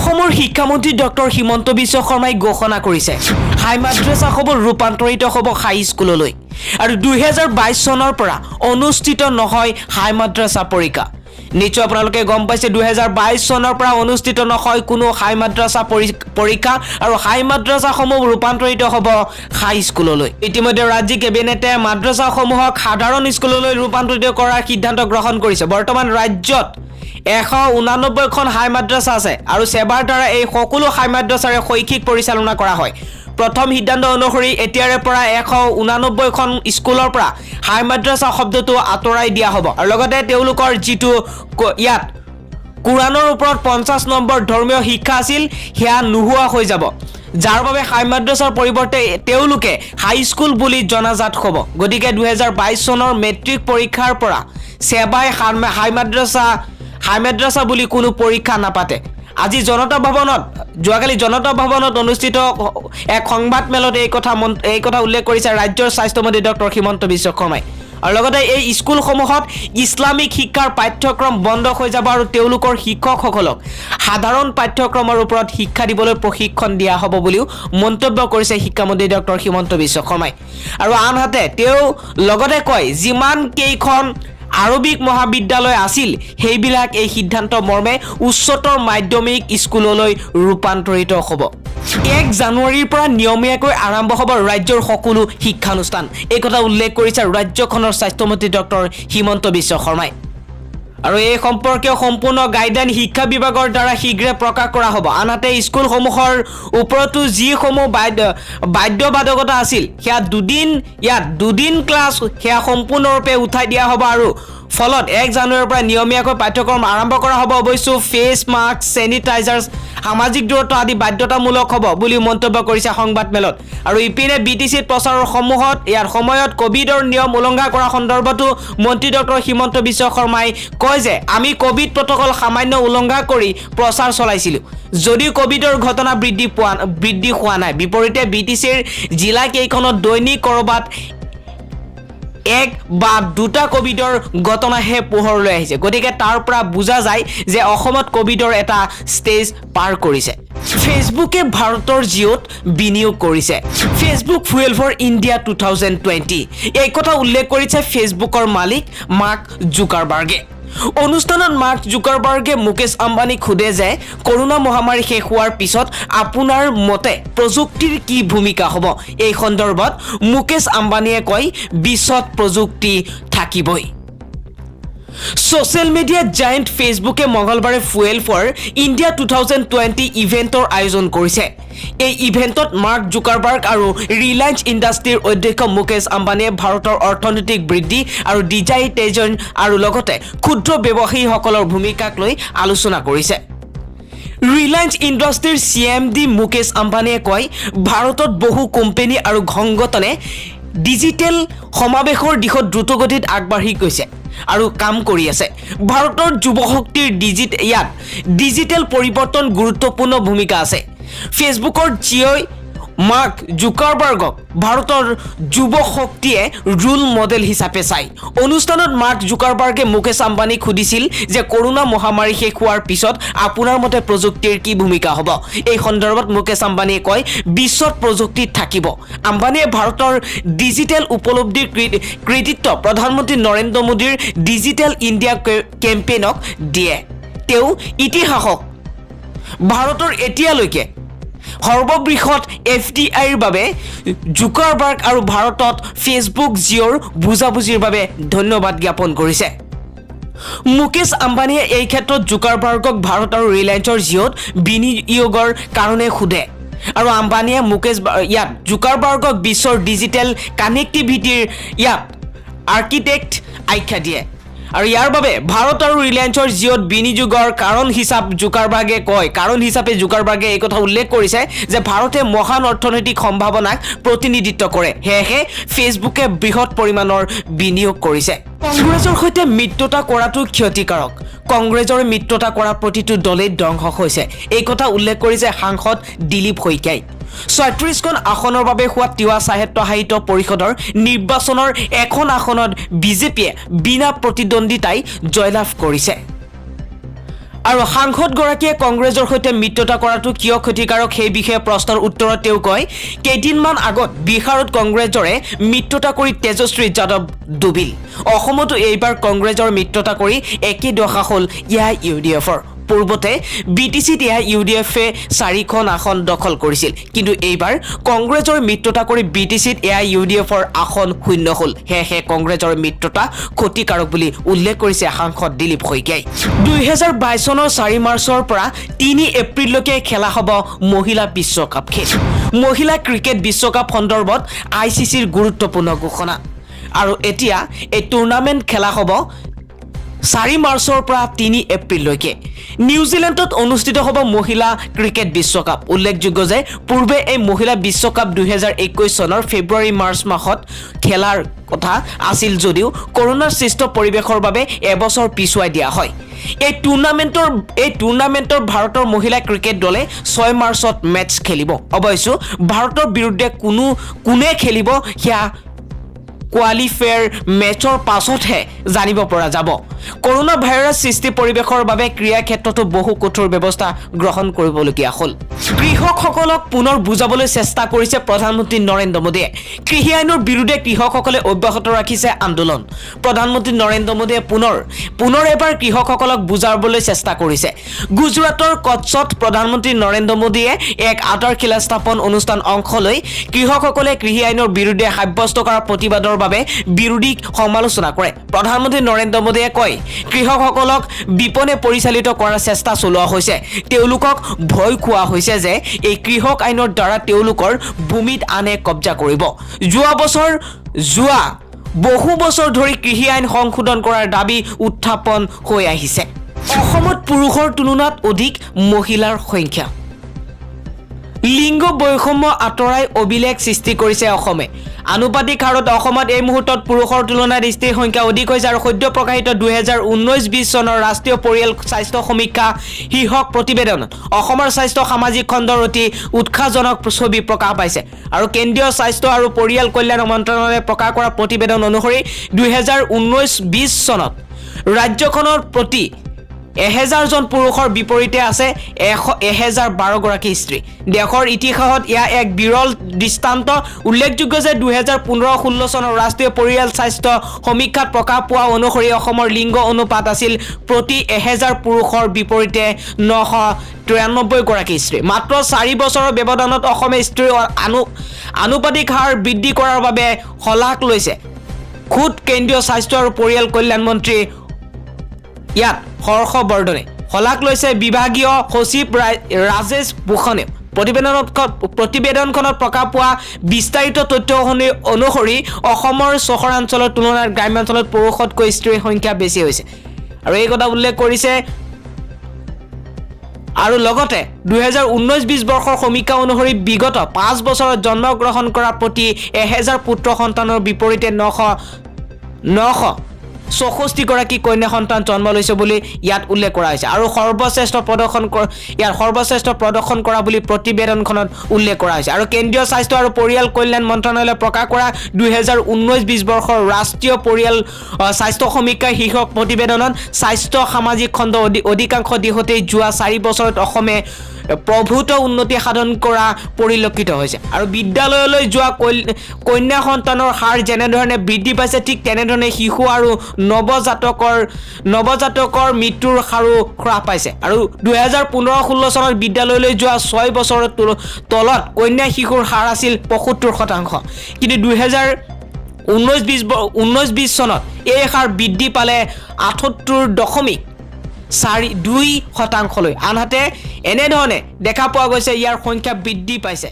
অসমৰ শিক্ষামন্ত্ৰী ডক্টৰ হিমন্ত বিশ্ব শৰ্মাই ঘোষণা কৰিছে হাই মাদ্ৰাসাসমূহ ৰূপান্তৰিত হ'ব হাই স্কুললৈ আৰু 2022 চনৰ পৰা অনুষ্ঠিত নহয় হাই মাদ্ৰাসা পৰীক্ষা নিশ্চয় আপোনালোকে গম পাইছে 2022 চনৰ পৰা অনুষ্ঠিত নহয় কোনো হাই মাদ্ৰাসা পৰীক্ষা আৰু হাই মাদ্ৰাসাসমূহ ৰূপান্তৰিত হ'ব হাই স্কুললৈ ইতিমধ্যে ৰাজ্যিক কেবিনেটে মাদ্ৰাসাসমূহক সাধাৰণ স্কুললৈ ৰূপান্তৰিত কৰাৰ সিদ্ধান্ত গ্ৰহণ কৰিছে বৰ্তমান ৰাজ্যত 189 খন হাই মাদ্ৰাসা আছে আৰু সেবাৰ দ্বাৰা এই সকলো হাই মাদ্ৰাসাৰে শৈক্ষিক পৰিচালনা কৰা হয় প্ৰথম সিদ্ধান্ত অনুসৰি এতিয়াৰে পৰা 189 খন স্কুলৰ পৰা হাই মাদ্ৰাসা শব্দটো আঁতৰাই দিয়া হ'ব আৰু লগতে তেওঁলোকৰ যিটো ইয়াত কুৰানৰ ওপৰত 50 নম্বৰ ধৰ্মীয় শিক্ষা আছিল হেয়া নোহোৱা হৈ যাব যাৰ বাবে হাই মাদ্ৰাসাৰ পৰিৱৰ্তে তেওঁলোকে হাই স্কুল বুলি জনাজাত হ'ব গতিকে 2022 চনৰ মেট্ৰিক পৰীক্ষাৰ পৰা সেবাই হাই মাদ্ৰাসা বুলি কোনো পৰীক্ষা নাপাতে আজি জনতা ভৱনত যোৱাকালি জনতা ভৱনত অনুষ্ঠিত এক সংবাদ মেলত এই কথা উল্লেখ কৰিছে ৰাজ্যৰ স্বাস্থ্যমন্ত্ৰী ডক্টৰ হিমন্ত বিশ্ব শৰ্মাই আৰু লগতে এই স্কুলসমূহত ইছলামিক শিক্ষাৰ পাঠ্যক্ৰম বন্ধ হৈ যাব আৰু তেওঁলোকৰ শিক্ষকসকলক সাধাৰণ পাঠ্যক্ৰমৰ ওপৰত শিক্ষা দিবলৈ প্ৰশিক্ষণ দিয়া হ'ব বুলিও মন্তব্য কৰিছে শিক্ষামন্ত্ৰী ডক্টৰ হিমন্ত বিশ্ব শৰ্মাই আৰু আনহাতে তেওঁ লগতে কয় যিমান কেইখন আৰবিক মহাবিদ্যালয় আছিল সেইবিলাক এই সিদ্ধান্ত মৰ্মে উচ্চতৰ মাধ্যমিক স্কুললৈ ৰূপান্তৰিত হ'ব 1 জানুৱাৰীৰ পৰা নিয়মীয়াকৈ আৰম্ভ হ'ব ৰাজ্যৰ সকলো শিক্ষানুষ্ঠান এই কথা উল্লেখ কৰিছে ৰাজ্যখনৰ স্বাস্থ্যমন্ত্ৰী ডক্টৰ হিমন্ত বিশ্ব শৰ্মাই আৰু এই সম্পৰ্কীয় সম্পূৰ্ণ গাইডলাইন শিক্ষা বিভাগৰ দ্বাৰা শীঘ্ৰে প্ৰকাশ কৰা হ'ব আনহাতে স্কুলসমূহৰ ওপৰতো যিসমূহ বাধ্যবাধকতা আছিল সেয়া দুদিন ক্লাছ সেয়া সম্পূৰ্ণৰূপে উঠাই দিয়া হ'ব আৰু ফলত 1 জানুৱাৰীৰ পৰা নিয়মীয়াকৈ পাঠ্যক্ৰম আৰম্ভ কৰা হ'ব অৱশ্য ফেচ মাস্ক চেনিটাইজাৰ সামাজিক দূৰত্ব আদি বাধ্যতামূলক হ'ব বুলি মন্তব্য কৰিছে সংবাদ মেলত আৰু ইপিনে বিটিচিত প্ৰচাৰৰ সময়ত কোভিডৰ নিয়ম উলংঘা কৰা সন্দৰ্ভতো মন্ত্ৰী ডক্টৰ হিমন্ত বিশ্ব শৰ্মাই কয় যে আমি কোভিড প্ৰটকল সামান্য উলংঘা কৰি প্ৰচাৰ চলাইছিলোঁ যদিও কোভিডৰ ঘটনা বৃদ্ধি হোৱা নাই বিপৰীতে বিটিচিৰ জিলা কেইখনত দৈনিক কৰবাত 1 বা 2টা কোভিডৰ ঘটনাহে পোহৰলৈ আহিছে গতিকে তাৰ পৰা বুজা যায় যে অসমত কোভিডৰ এটা ষ্টেজ পাৰ কৰিছে ফেসবুকে ভাৰতৰ জিঅ'ত বিনিয়োগ কৰিছে ফেসবুক ফুয়েল ফৰ ইণ্ডিয়া 2020 এই কথা উল্লেখ কৰিছে ফেসবুকৰ মালিক মাৰ্ক জুকাৰবাৰ্গে অনুষ্ঠানত মাৰ্ক জুকাৰবাৰ্গে মুকেশ আম্বানীক সোধে যে কৰোনা মহামাৰী শেষ হোৱাৰ পিছত আপোনাৰ মতে প্ৰযুক্তিৰ কি ভূমিকা হ'ব এই সন্দৰ্ভত মুকেশ আম্বানীয়ে কয় বিশ্বত প্ৰযুক্তি থাকিবই সোশ্যাল মিডিয়া জায়েন্ট ফেসবুকে মঙ্গলবাৰে ফুয়েল ফৰ ইণ্ডিয়া 2020 ইভেন্টৰ আয়োজন কৰিছে এই ইভেন্টত মাৰ্ক জুকাৰবাৰ্গ আৰু ৰিলায়েন্স ইণ্ডাষ্ট্ৰীৰ অধ্যক্ষ মুকেশ আম্বানীয়ে ভাৰতৰ অৰ্থনৈতিক বৃদ্ধি আৰু ডিজিটাইজেশ্যন আৰু লগতে ক্ষুদ্ৰ ব্যৱসায়ীসকলৰ ভূমিকাক লৈ আলোচনা কৰিছে ৰিলায়েন্স ইণ্ডাষ্ট্ৰীৰ CMD মুকেশ আম্বানীয়ে কয় ভাৰতত বহু কোম্পানী আৰু সংগঠনে ডিজিটেল সমাৱেশৰ দিশত দ্ৰুতগতিত আগবাঢ়ি গৈছে আৰু কাম কৰি আছে ভাৰতৰ যুৱশক্তিৰ ডিজিটেল পৰিৱৰ্তন গুৰুত্বপূৰ্ণ ভূমিকা আছে ফেসবুকৰ জিঅ'ই মাৰ্ক জুকাৰবাৰ্গক ভাৰতৰ যুৱশক্তিয়ে ৰোল মডেল হিচাপে চাই অনুষ্ঠানত মাৰ্ক জুকাৰবাৰ্গে মুকেশ আম্বানীক সুধিছিল যে কৰোনা মহামাৰী শেষ হোৱাৰ পিছত আপোনাৰ মতে প্ৰযুক্তিৰ কি ভূমিকা হ'ব এই সন্দৰ্ভত মুকেশ আম্বানীয়ে কয় বিশ্বত প্ৰযুক্তি থাকিব আম্বানীয়ে ভাৰতৰ ডিজিটেল উপলব্ধিৰ কৃতিত্ব প্ৰধানমন্ত্ৰী নৰেন্দ্ৰ মোদীৰ ডিজিটেল ইণ্ডিয়া কেম্পেইনক দিয়ে তেওঁ ইতিহাসক ভাৰতৰ এতিয়ালৈকে সৰ্ববৃহৎ FDIৰ বাবে জুকাৰবাৰ্গ আৰু ভাৰতত ফেসবুক জিঅ'ৰ বুজাবুজিৰ বাবে ধন্যবাদ জ্ঞাপন কৰিছে মুকেশ আম্বানীয়ে এই ক্ষেত্ৰত জুকাৰবাৰ্গক ভাৰত আৰু ৰিলায়েন্সৰ জিঅ'ত বিনিয়োগৰ কাৰণে সোধে আৰু আম্বানীয়ে জুকাৰবাৰ্গক বিশ্বৰ ডিজিটেল কানেক্টিভিটিৰ আৰ্কিটেক্ট আখ্যা দিয়ে আৰু ইয়াৰ বাবে ভাৰত আৰু ৰিলায়েন্সৰ জিঅ'ত বিনিয়োগৰ কাৰণ হিচাপে জুকাৰবাৰ্গে এই কথা উল্লেখ কৰিছে যে ভাৰতে মহান অৰ্থনৈতিক সম্ভাৱনাক প্ৰতিনিধিত্ব কৰে হেহে ফেসবুকে বৃহৎ পৰিমাণৰ বিনিয়োগ কৰিছে কংগ্ৰেছৰ সৈতে মিত্ৰতা কৰাটো ক্ষতিকাৰক কংগ্ৰেছৰ মিত্ৰতা কৰা প্ৰতিটো দলেই ধ্বংস হৈছে এই কথা উল্লেখ কৰিছে সাংসদ দিলীপ শইকীয়াই ৩৬খন আসনৰ বাবে হোৱা তিৱা সাহিত্য পৰিষদৰ নিৰ্বাচনৰ এখন আসনত বিজেপিয়ে বিনা প্ৰতিদ্বন্দ্বিতাই জয়লাভ কৰিছে আৰু সাংসদগৰাকীয়ে কংগ্ৰেছৰ সৈতে মিত্ৰতা কৰাটো কিয় ক্ষতিকাৰক সেই বিষয়ে প্ৰশ্নৰ উত্তৰত তেওঁ কয় কেইদিনমান আগত বিহাৰত কংগ্ৰেছৰে মিত্ৰতা কৰি তেজস্বী যাদৱ ডুবিল অসমতো এইবাৰ কংগ্ৰেছৰ মিত্ৰতা কৰি একে দশা হ'ল UDFৰ পূৰ্বতে বিটিচিত UDFে 4খন আসন দখল কৰিছিল কিন্তু এইবাৰ কংগ্ৰেছৰ মিত্ৰতা কৰি বিটিচিত UDFৰ আসন শূন্য হ'ল হেহে কংগ্ৰেছৰ মিত্ৰতা ক্ষতিকাৰক বুলি উল্লেখ কৰিছে সাংসদ দিলীপ শইকীয়াই 2022 চনৰ 4 মাৰ্চৰ পৰা 3 এপ্ৰিললৈকে খেলা হ'ব মহিলা বিশ্বকাপ খেল মহিলা ক্ৰিকেট বিশ্বকাপ সন্দৰ্ভত ICCৰ গুৰুত্বপূৰ্ণ ঘোষণা আৰু এতিয়া এই টুৰ্নামেণ্ট খেলা হ'ব 4 মাৰ্চৰ পৰা 3 এপ্ৰিললৈকে নিউজিলেণ্ডত অনুষ্ঠিত হ'ব মহিলা ক্ৰিকেট বিশ্বকাপ উল্লেখযোগ্য যে পূৰ্বে এই মহিলা বিশ্বকাপ 2021 চনৰ ফেব্ৰুৱাৰী মাৰ্চ মাহত খেলাৰ কথা আছিল যদিও কৰোনাৰ সৃষ্ট পৰিৱেশৰ বাবে এবছৰ পিছুৱাই দিয়া হয় এই টুৰ্নামেণ্টৰ ভাৰতৰ মহিলা ক্ৰিকেট দলে 6 মাৰ্চত মেচ খেলিব অৱশ্য ভাৰতৰ বিৰুদ্ধে কোনে খেলিব হিয়া কোৱালিফায়াৰ মেচৰ পাছতহে জানিব পৰা যাব কৰোনা ভাইৰাছ সৃষ্টি পৰিৱেশৰ বাবে ক্ৰীড়া ক্ষেত্ৰতো বহু কঠোৰ ব্যৱস্থা গ্ৰহণ কৰিবলগীয়া হ'ল কৃষকসকলক পুনৰ বুজাবলৈ চেষ্টা কৰিছে প্ৰধানমন্ত্ৰী নৰেন্দ্ৰ মোদীয়ে কৃষি আইনৰ বিৰুদ্ধে কৃষকসকলে অব্যাহত ৰাখিছে আন্দোলন প্ৰধানমন্ত্ৰী নৰেন্দ্ৰ মোদীয়ে পুনৰ এবাৰ কৃষকসকলক বুজাবলৈ চেষ্টা কৰিছে গুজৰাটৰ কচ্ছত প্ৰধানমন্ত্ৰী নৰেন্দ্ৰ মোদীয়ে এক আধাৰশিলা স্থাপন অনুষ্ঠান অংশ লৈ কৃষকসকলে কৃষি আইনৰ বিৰুদ্ধে সাব্যস্ত কৰা প্ৰতিবাদৰ বাবে বিৰোধীক সমালোচনা কৰে প্ৰধানমন্ত্ৰী নৰেন্দ্ৰ মোদীয়ে কয় কৃষকসকলক বিপনে পৰিচালিত কৰাৰ চেষ্টা চলোৱা হৈছে তেওঁলোকক ভয় খোৱা হৈছে যে এই কৃষক আইনৰ দ্বাৰা তেওঁলোকৰ ভূমিত আনে কব্জা কৰিব যোৱা বহু বছৰ ধৰি কৃষি আইন সংশোধন কৰাৰ দাবী উত্থাপন হৈ আহিছে অসমত পুৰুষৰ তুলনাত অধিক মহিলাৰ সংখ্যা লিংগ বৈষম্য আঁতৰাই অভিলেখ সৃষ্টি কৰিছে অসমে আনুপাতিক হাৰত অসমত এই মুহূৰ্তত পুৰুষৰ তুলনাত স্ত্ৰীৰ সংখ্যা অধিক হৈছে আৰু সদ্য প্ৰকাশিত 2019-20 চনৰ ৰাষ্ট্ৰীয় পৰিয়াল স্বাস্থ্য সমীক্ষা শীৰ্ষক প্ৰতিবেদনত অসমৰ স্বাস্থ্য সামাজিক খণ্ডৰ অতি উৎসাহজনক ছবি প্ৰকাশ পাইছে আৰু কেন্দ্ৰীয় স্বাস্থ্য আৰু পৰিয়াল কল্যাণ মন্ত্ৰালয়ে প্ৰকাশ কৰা প্ৰতিবেদন অনুসৰি 2019-20 চনত ৰাজ্যখনৰ প্ৰতি 1000 জন পুৰুষৰ বিপৰীতে আছে 1012 গৰাকী স্ত্ৰী দেশৰ ইতিহাসত ইয়া এক বিৰল দৃষ্টান্ত উল্লেখযোগ্য যে 2015-16 চনৰ ৰাষ্ট্ৰীয় পৰিয়াল স্বাস্থ্য সমীক্ষাত প্ৰকাশ পোৱা অনুসৰি অসমৰ লিংগ অনুপাত আছিল প্ৰতি 1000 পুৰুষৰ বিপৰীতে 993 গৰাকী স্ত্ৰী মাত্ৰ 4 বছৰৰ ব্যৱধানত অসমে স্ত্ৰীৰ আনুপাতিক হাৰ বৃদ্ধি কৰাৰ বাবে শলাগ লৈছে খুদ কেন্দ্ৰীয় স্বাস্থ্য আৰু পৰিয়াল কল্যাণ মন্ত্ৰী ইয়াত হৰ্ষবৰ্ধনে শলাগ লৈছে বিভাগীয় সচিব ৰাজেশ ভূষণে প্ৰতিবেদনখনত প্ৰকাশ পোৱা বিস্তাৰিত তথ্য অনুসৰি অসমৰ চহৰাঞ্চলৰ তুলনাত গ্ৰাম্যাঞ্চলত পুৰুষতকৈ স্ত্ৰীৰ সংখ্যা বেছি হৈছে আৰু এই কথা উল্লেখ কৰিছে আৰু লগতে 2019-20 বৰ্ষৰ সমীক্ষা অনুসৰি বিগত 5 বছৰত জন্মগ্ৰহণ কৰা প্ৰতি 1000 পুত্ৰ সন্তানৰ বিপৰীতে 964 গৰাকী কন্যা সন্তান জন্ম লৈছে বুলি ইয়াত উল্লেখ কৰা হৈছে আৰু সৰ্বশ্ৰেষ্ঠ প্ৰদৰ্শন কৰা বুলি প্ৰতিবেদনখনত উল্লেখ কৰা হৈছে আৰু কেন্দ্ৰীয় স্বাস্থ্য আৰু পৰিয়াল কল্যাণ মন্ত্ৰালয়ে প্ৰকাশ কৰা 2019-20 বৰ্ষৰ ৰাষ্ট্ৰীয় পৰিয়াল স্বাস্থ্য সমীক্ষা শীৰ্ষক প্ৰতিবেদনত স্বাস্থ্য সামাজিক খণ্ড অধিকাংশ দিশতেই যোৱা 4 বছৰত অসমে প্ৰভূত উন্নতি সাধন কৰা পৰিলক্ষিত হৈছে আৰু বিদ্যালয়লৈ যোৱা কন্যা সন্তানৰ হাৰ যেনেধৰণে বৃদ্ধি পাইছে ঠিক তেনেধৰণে শিশু আৰু নৱজাতকৰ মৃত্যুৰ হাৰো হ্ৰাস পাইছে আৰু 2015-16 চনত বিদ্যালয়লৈ যোৱা 6 বছৰৰ তলত কন্যা শিশুৰ হাৰ আছিল 75% কিন্তু 2019-20 চনত এই হাৰ বৃদ্ধি পালে 78.42%লৈ আনহাতে এনেধৰণে দেখা পোৱা গৈছে ইয়াৰ সংখ্যা বৃদ্ধি পাইছে